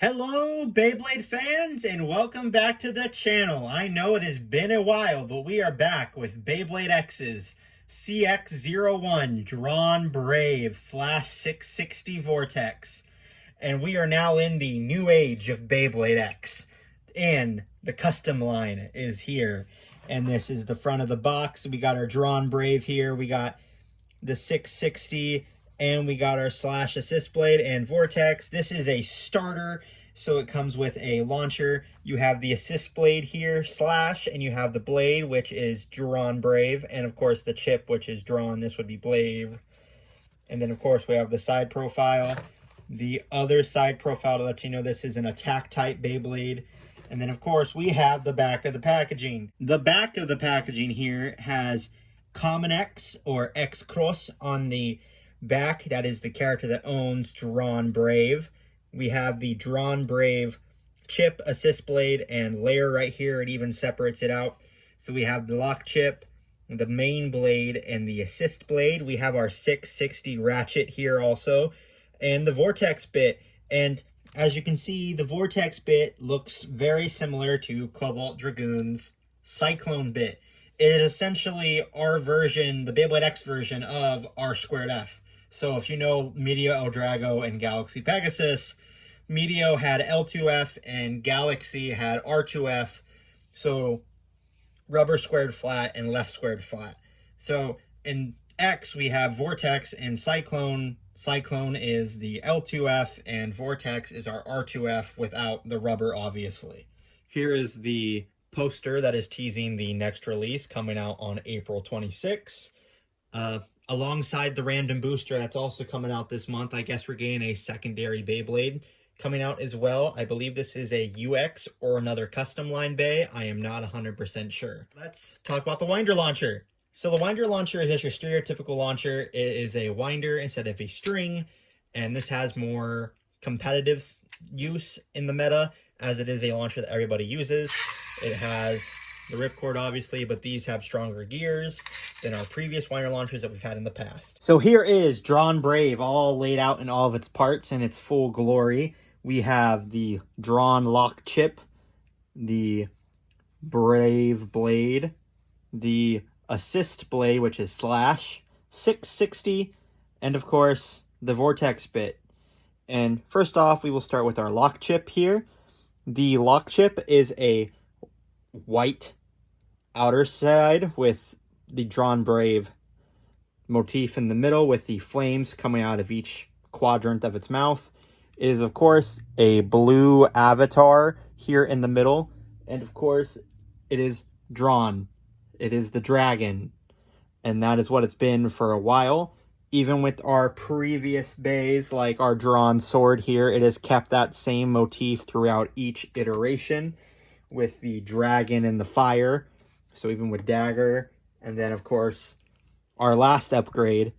Hello, Beyblade fans, and welcome back to the channel. I know it has been a while, but we are back with Beyblade X's CX-01 Dranbrave / 660 Vortex. And we are now in the new age of Beyblade X. And the custom line is here. And this is the front of the box. We got our Dranbrave here. We got the 660, and we got our slash assist blade and Vortex. This is a starter, so it comes with a launcher. You have the assist blade here, slash, and you have the blade, which is Dranbrave, and of course the chip, which is drawn. This would be Blave. And then of course we have the side profile. The other side profile to let you know this is an attack type Beyblade. And then of course we have the back of the packaging. The back of the packaging here has Kamen X or X Cross on the back. That is the character that owns Dranbrave. We have the Dranbrave chip, assist blade, and layer right here. It even separates it out. So we have the lock chip, the main blade, and the assist blade. We have our 660 Ratchet here also, and the Vortex Bit. And as you can see, the Vortex Bit looks very similar to Cobalt Dragoon's Cyclone Bit. It is essentially our version, the Beyblade X version of R²F. So if you know Meteor El Drago and Galaxy Pegasus, Meteor had L2F and Galaxy had R2F. So rubber squared flat and left squared flat. So in X we have Vortex and Cyclone. Cyclone is the L2F and Vortex is our R2F without the rubber, obviously. Here is the poster that is teasing the next release coming out on April 26th. Alongside the random booster that's also coming out this month, I guess we're getting a secondary Beyblade coming out as well. I believe this is a UX or another custom line Bay. I am not 100% sure. Let's talk about the winder launcher. So the winder launcher is just your stereotypical launcher. It is a winder instead of a string, and this has more competitive use in the meta as it is a launcher that everybody uses. It has the ripcord, obviously, but these have stronger gears than our previous winder launchers that we've had in the past. So here is Dranbrave all laid out in all of its parts in its full glory. We have the drawn lock chip, the Brave blade, the assist blade, which is slash, 660, and of course the Vortex Bit. And first off, we will start with our lock chip here. The lock chip is a white outer side with the Dranbrave motif in the middle with the flames coming out of each quadrant of its mouth. It is of course a blue avatar here in the middle, and of course it is drawn. It is the dragon, and that is what it's been for a while. Even with our previous bays, like our drawn sword here, it has kept that same motif throughout each iteration with the dragon and the fire. So even with dagger, and then of course our last upgrade,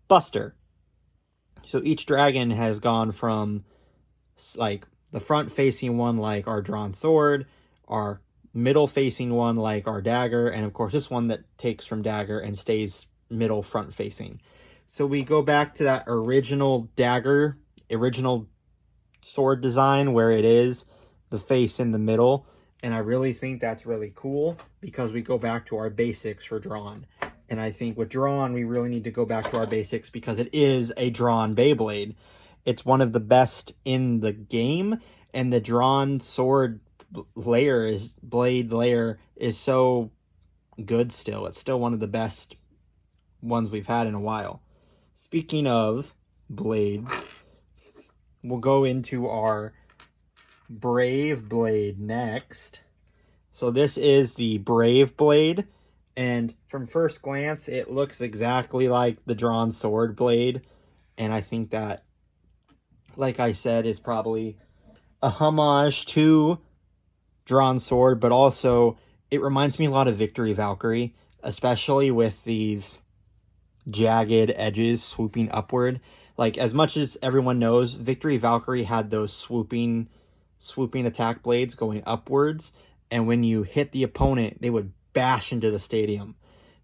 Buster. So each dragon has gone from like the front facing one like our drawn sword, our middle facing one like our dagger, and of course this one that takes from dagger and stays middle front facing. So we go back to that original dagger, original sword design where it is the face in the middle. And I really think that's really cool because we go back to our basics for drawn. And I think with drawn, we really need to go back to our basics because it is a drawn Beyblade. It's one of the best in the game, and the drawn sword blade layer is so good still. It's still one of the best ones we've had in a while. Speaking of blades, we'll go into our Brave blade next. So this is the Brave blade, and from first glance it looks exactly like the drawn sword blade, and I think that, like I said, is probably a homage to drawn sword, but also it reminds me a lot of Victory Valkyrie, especially with these jagged edges swooping upward. Like, as much as everyone knows, Victory Valkyrie had those swooping attack blades going upwards, and when you hit the opponent, they would bash into the stadium.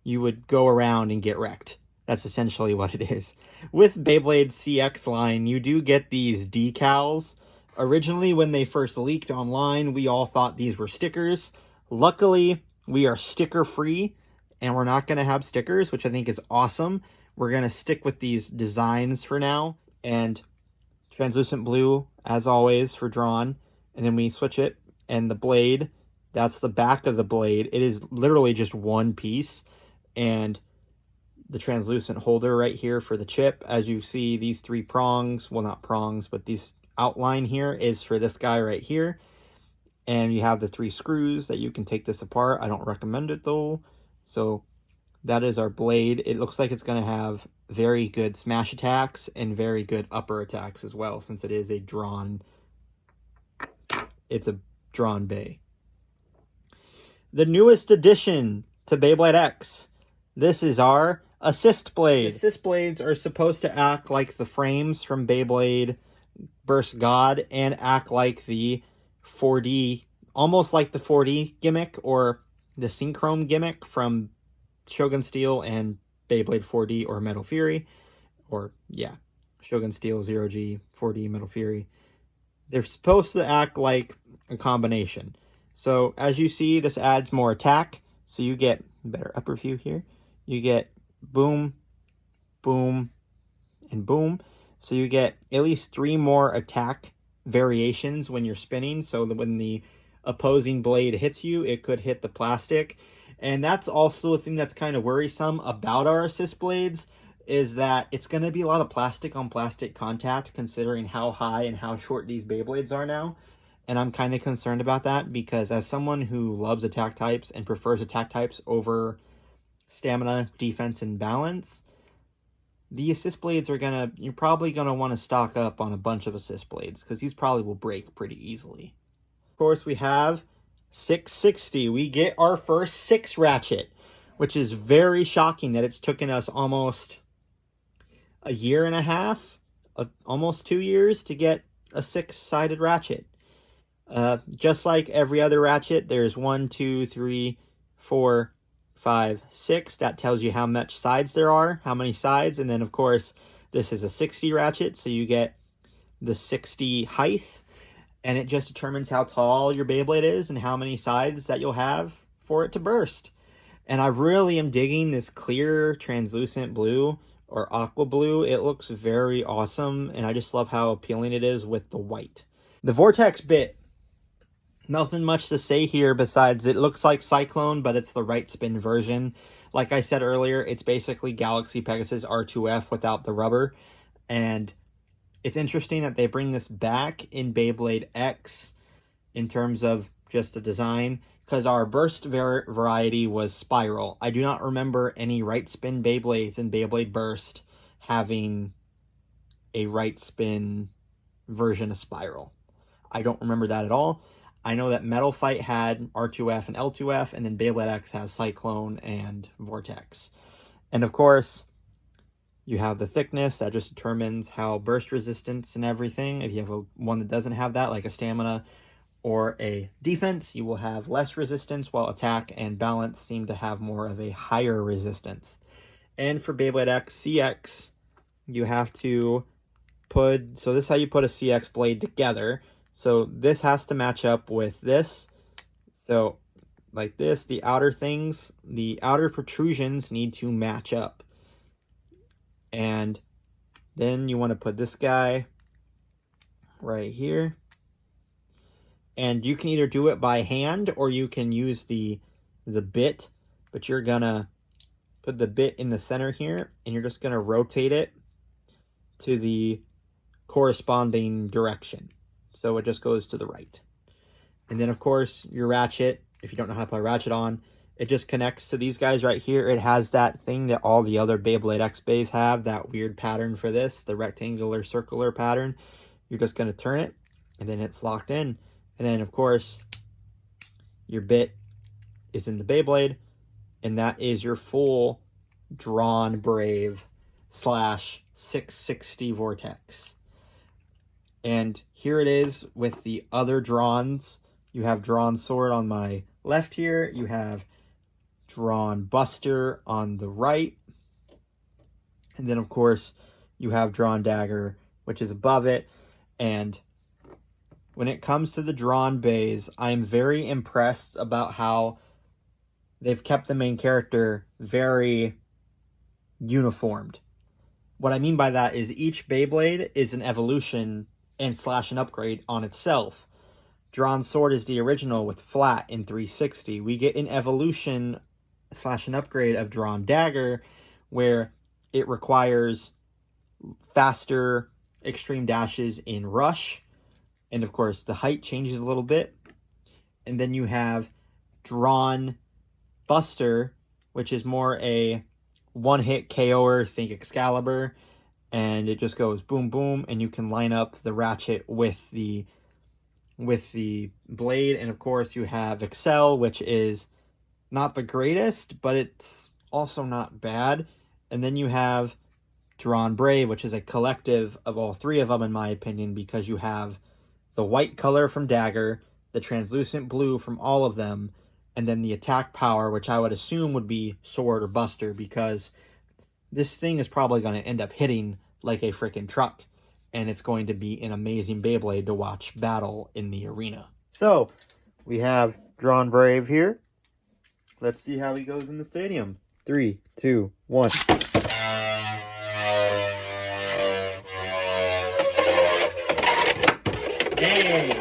You would go around and get wrecked. That's essentially what it is. With Beyblade CX line, you do get these decals Originally, when they first leaked online, we all thought these were stickers. Luckily, we are sticker free and we're not going to have stickers, which I think is awesome. We're going to stick with these designs for now, and translucent blue as always for drawn. And then we switch it, and the blade, that's the back of the blade. It is literally just one piece, and the translucent holder right here for the chip. As you see, these three prongs, well, not prongs, but these outline here is for this guy right here. And you have the 3 screws that you can take this apart. I don't recommend it though. So that is our blade. It looks like it's going to have very good smash attacks and very good upper attacks as well, since it is a drawn, it's a drawn bay. The newest addition to Beyblade X. This is our assist blade. Assist blades are supposed to act like the frames from Beyblade Burst God and act like the 4D, almost like the 4D gimmick or the Synchrome gimmick from Shogun Steel and Beyblade 4D or Metal Fury, or yeah, Shogun Steel 0G 4D Metal Fury. They're supposed to act like a combination. So as you see, this adds more attack. So you get better upper view here. You get boom, boom, and boom. So you get at least 3 more attack variations when you're spinning. So that when the opposing blade hits you, it could hit the plastic. And that's also a thing that's kind of worrisome about our assist blades, is that it's going to be a lot of plastic on plastic contact, considering how high and how short these Beyblades are now. And I'm kind of concerned about that, because as someone who loves attack types and prefers attack types over stamina, defense, and balance, the assist blades are you're probably going to want to stock up on a bunch of assist blades, because these probably will break pretty easily. Of course, we have 660. We get our first 6 Ratchet, which is very shocking that it's taken us almost a year and a half, almost 2 years to get a 6-sided Ratchet. Just like every other Ratchet, there's 1, 2, 3, 4, 5, 6. That tells you how much sides there are, how many sides. And then, of course, this is a 60 Ratchet, so you get the 60 height. And it just determines how tall your Beyblade is and how many sides that you'll have for it to burst. And I really am digging this clear translucent blue or aqua blue. It looks very awesome, and I just love how appealing it is with the white. The Vortex Bit. Nothing much to say here besides it looks like Cyclone, but it's the right spin version. Like I said earlier, it's basically Galaxy Pegasus R2F without the rubber. And it's interesting that they bring this back in Beyblade X in terms of just the design, because our burst variety was Spiral. I do not remember any right spin Beyblades in Beyblade Burst having a right spin version of Spiral. I don't remember that at all. I know that Metal Fight had R2F and L2F, and then Beyblade X has Cyclone and Vortex. And of course, you have the thickness that just determines how burst resistance and everything. If you have one that doesn't have that, like a stamina or a defense, you will have less resistance, while attack and balance seem to have more of a higher resistance. And for Beyblade X CX, you have to put, so this is how you put a CX blade together. So this has to match up with this. So like this, the outer things, the outer protrusions need to match up. And then you want to put this guy right here. And you can either do it by hand or you can use the bit, but you're gonna put the bit in the center here and you're just gonna rotate it to the corresponding direction. So it just goes to the right. And then of course your Ratchet, if you don't know how to play Ratchet on, it just connects to these guys right here. It has that thing that all the other Beyblade X bays have, that weird pattern for this, the rectangular circular pattern. You're just going to turn it and then it's locked in. And then of course your bit is in the Beyblade, and that is your full Dranbrave / 660 Vortex. And here it is with the other Drawns. You have Drawn Sword on my left here. You have Drawn Buster on the right. And then, of course, you have Drawn Dagger, which is above it. And when it comes to the drawn bays, I'm very impressed about how they've kept the main character very uniformed. What I mean by that is each Beyblade is an evolution and slash an upgrade on itself. Drawn Sword is the original with flat in 360. We get an evolution slash an upgrade of Drawn Dagger where it requires faster extreme dashes in Rush. And of course, the height changes a little bit. And then you have Drawn Buster, which is more a one-hit KO'er, think Excalibur. And it just goes boom, boom. And you can line up the Ratchet with the blade. And of course, you have Excel, which is not the greatest, but it's also not bad. And then you have Dranbrave, which is a collective of all three of them, in my opinion, because you have the white color from Dagger, the translucent blue from all of them, and then the attack power, which I would assume would be Sword or Buster, because this thing is probably going to end up hitting like a freaking truck, and it's going to be an amazing Beyblade to watch battle in the arena. So, we have Dranbrave here. Let's see how he goes in the stadium. 3, 2, 1. Dang!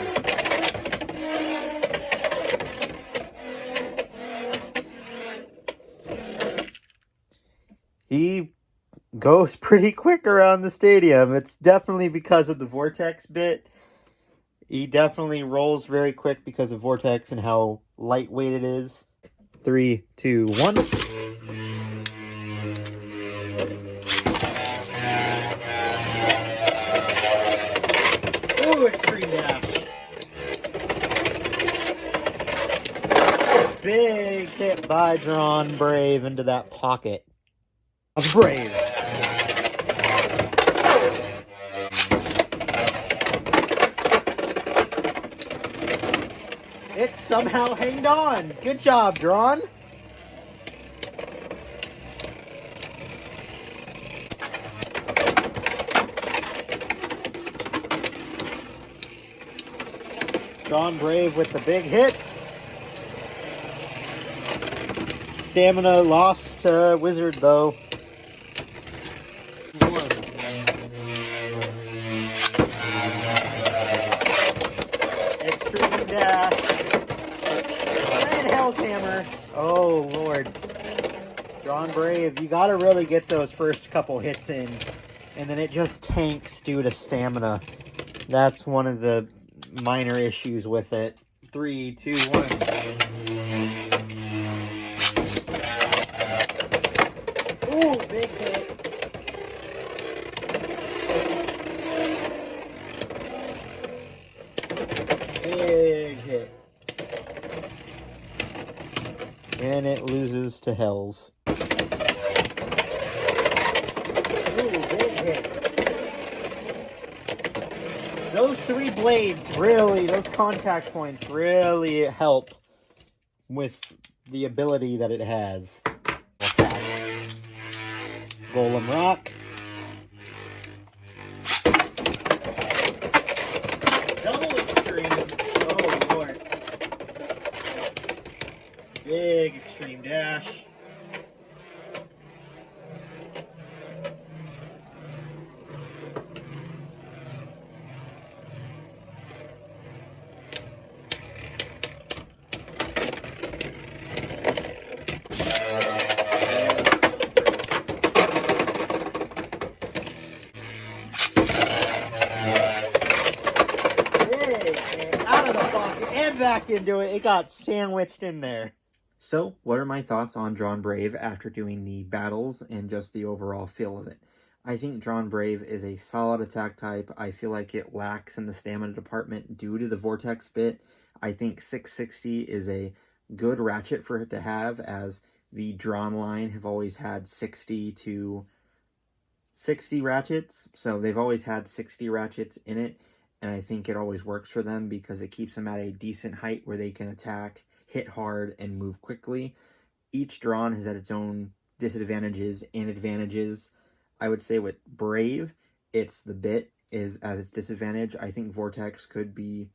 He goes pretty quick around the stadium. It's definitely because of the Vortex Bit. He definitely rolls very quick because of Vortex and how lightweight it is. 3, 2, 1. Ooh, extreme dash. Big hit by Dranbrave into that pocket of Brave. It somehow hanged on. Good job, Drawn. Dranbrave with the big hits. Stamina lost to Wizard, though. Extreme dash. And Hell's Hammer. Oh, Lord. Dranbrave, you gotta really get those first couple hits in. And then it just tanks due to stamina. That's one of the minor issues with it. 3, 2, 1. Ooh, big hit. Big hit. And it loses to Hells. Ooh, big hit. Those three blades really, those contact points really help with the ability that it has. Golem Rock. Double extreme. Oh, Lord. Big extreme dash. Back into it. It got sandwiched in there. So, what are my thoughts on Dranbrave after doing the battles and just the overall feel of it? I think Dranbrave is a solid attack type. I feel like it lacks in the stamina department due to the Vortex Bit. I think 660 is a good Ratchet for it to have, as the Drawn line have always had 60 to 60 Ratchets. So they've always had 60 Ratchets in it. And I think it always works for them because it keeps them at a decent height where they can attack, hit hard, and move quickly. Each Drawn has had its own disadvantages and advantages. I would say with Brave, it's the bit is as its disadvantage. I think Vortex could be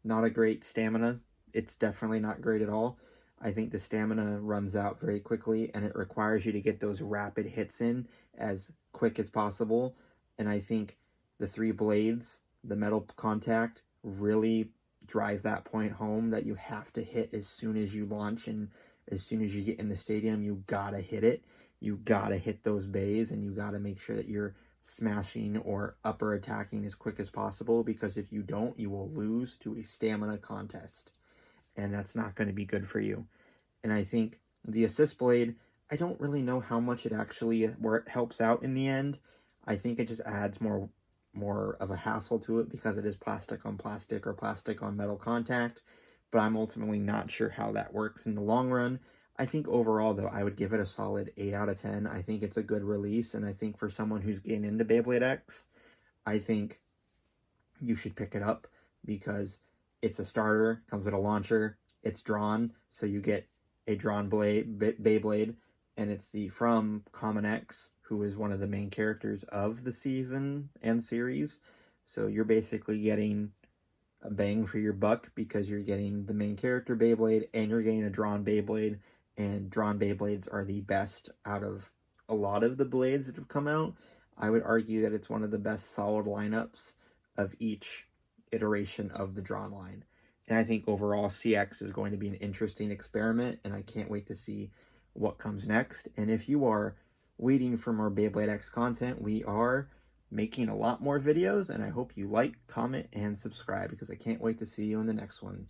not a great stamina. It's definitely not great at all. I think the stamina runs out very quickly, and it requires you to get those rapid hits in as quick as possible. And I think the three blades, the metal contact, really drive that point home that you have to hit as soon as you launch, and as soon as you get in the stadium, you gotta hit it. You gotta hit those bays, and you gotta make sure that you're smashing or upper attacking as quick as possible, because if you don't, you will lose to a stamina contest, and that's not going to be good for you. And I think the assist blade, I don't really know how much it actually helps out in the end. I think it just adds more of a hassle to it because it is plastic on plastic or plastic on metal contact, but I'm ultimately not sure how that works in the long run. I think overall, though, I would give it a solid 8 out of 10. I think it's a good release, and I think for someone who's getting into Beyblade X, I think you should pick it up because it's a starter, comes with a launcher, it's drawn, so you get a drawn Beyblade, and it's from Kamen X, who is one of the main characters of the season and series. So you're basically getting a bang for your buck because you're getting the main character Beyblade and you're getting a drawn Beyblade, and drawn Beyblades are the best out of a lot of the blades that have come out. I would argue that it's one of the best solid lineups of each iteration of the drawn line. And I think overall CX is going to be an interesting experiment, and I can't wait to see what comes next. And if you are waiting for more Beyblade X content, we are making a lot more videos, and I hope you like, comment, and subscribe because I can't wait to see you in the next one.